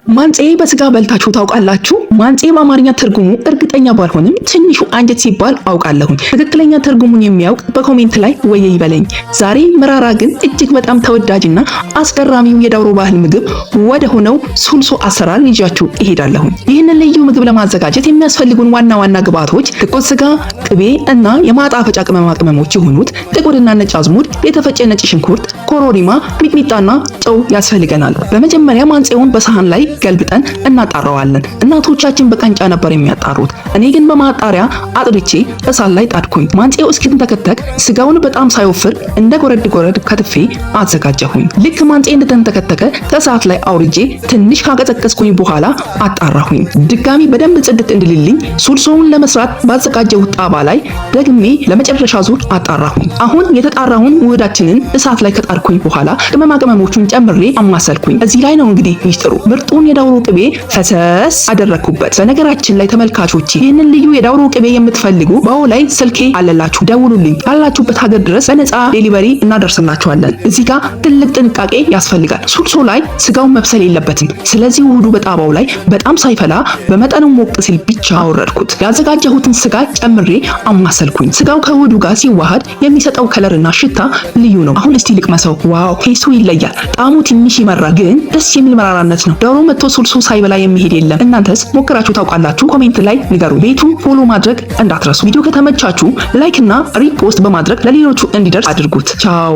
ማንጼ በስጋ በልታችሁ ታውቃላችሁ? ማንጼ በአማርኛ ትርጉሙ እርግጠኛ ባልሆንም ትንሹ አንጀት ሲባል አውቃለሁኝ። ትክክለኛ ትርጉሙን የሚያውቅ በኮሜንት ላይ ወየ ይበለኝ። ዛሬ መራራ ግን እጅግ በጣም ተወዳጅና አስገራሚው የዳውሮ ባህል ምግብ ወደ ሆነው ሱልሶ አሰራር ይዣችሁ እሄዳለሁኝ። ይህንን ልዩ ምግብ ለማዘጋጀት የሚያስፈልጉን ዋና ዋና ግብአቶች ትኩስ ስጋ፣ ቅቤ እና የማጣፈጫ ቅመማ ቅመሞች የሆኑት ጥቁርና ነጭ አዝሙድ፣ የተፈጨ ነጭ ሽንኩርት፣ ኮሮሪማ፣ ሚጥሚጣና ጨው ያስፈልገናል። በመጀመሪያ ማንጼውን በሳህን ላይ ገልብጠን እናጣራዋለን። እናቶቻችን በቀንጫ ነበር የሚያጣሩት። እኔ ግን በማጣሪያ አጥርቼ እሳት ላይ ጣድኩኝ። ማንጼው እስኪንተከተክ ስጋውን በጣም ሳይወፍር እንደ ጎረድ ከትፌ አዘጋጀሁኝ። ልክ ማንጼ እንደተንተከተከ ከእሳት ላይ አውርጄ ትንሽ ካቀዘቀዝኩኝ በኋላ አጣራሁኝ። ድጋሚ በደንብ ጽድት እንድልልኝ ሱልሶውን ለመስራት ባዘጋጀሁት ጣባ ላይ ደግሜ ለመጨረሻ ዙር አጣራሁኝ። አሁን የተጣራውን ውህዳችንን እሳት ላይ ከጣድኩኝ በኋላ ቅመማ ቅመሞቹን ጨምሬ አማሰልኩኝ። እዚህ ላይ ነው እንግዲህ ሚስጥሩ። ምርጡን የዳውሮ ቅቤ ፈሰስ አደረኩበት። በነገራችን ላይ ተመልካቾቼ ይህንን ልዩ የዳውሮ ቅቤ የምትፈልጉ ባው ላይ ስልኬ አለላችሁ፣ ደውሉልኝ። ካላችሁበት ሀገር ድረስ በነፃ ዴሊቨሪ እናደርስላችኋለን። እዚህ ጋር ትልቅ ጥንቃቄ ያስፈልጋል። ሱልሶ ላይ ስጋውን መብሰል የለበትም። ስለዚህ ውህዱ በጣባው ላይ በጣም ሳይፈላ በመጠኑ ሞቅ ሲል ብቻ አወረድኩት። ያዘጋጀሁትን ስጋ ጨምሬ አማሰልኩኝ። ስጋው ከውህዱ ጋር ሲዋሃድ የሚሰጠው ከለርና ሽታ ልዩ ነው። አሁን እስቲ ልቅመሰው። ዋው ቴስቱ ይለያል። ጣዕሙ ትንሽ ይመራል፣ ግን ደስ የሚል መራራነት ነው። ዳውሮ መጥቶ ሱልሶ ሳይበላ የሚሄድ የለም። እናንተስ ሞክራችሁ ታውቃላችሁ? ኮሜንት ላይ ንገሩ። ቤቱን ፎሎ ማድረግ እንዳትረሱ። ቪዲዮ ከተመቻችሁ ላይክ እና ሪፖስት በማድረግ ለሌሎቹ እንዲደርስ አድርጉት። ቻው።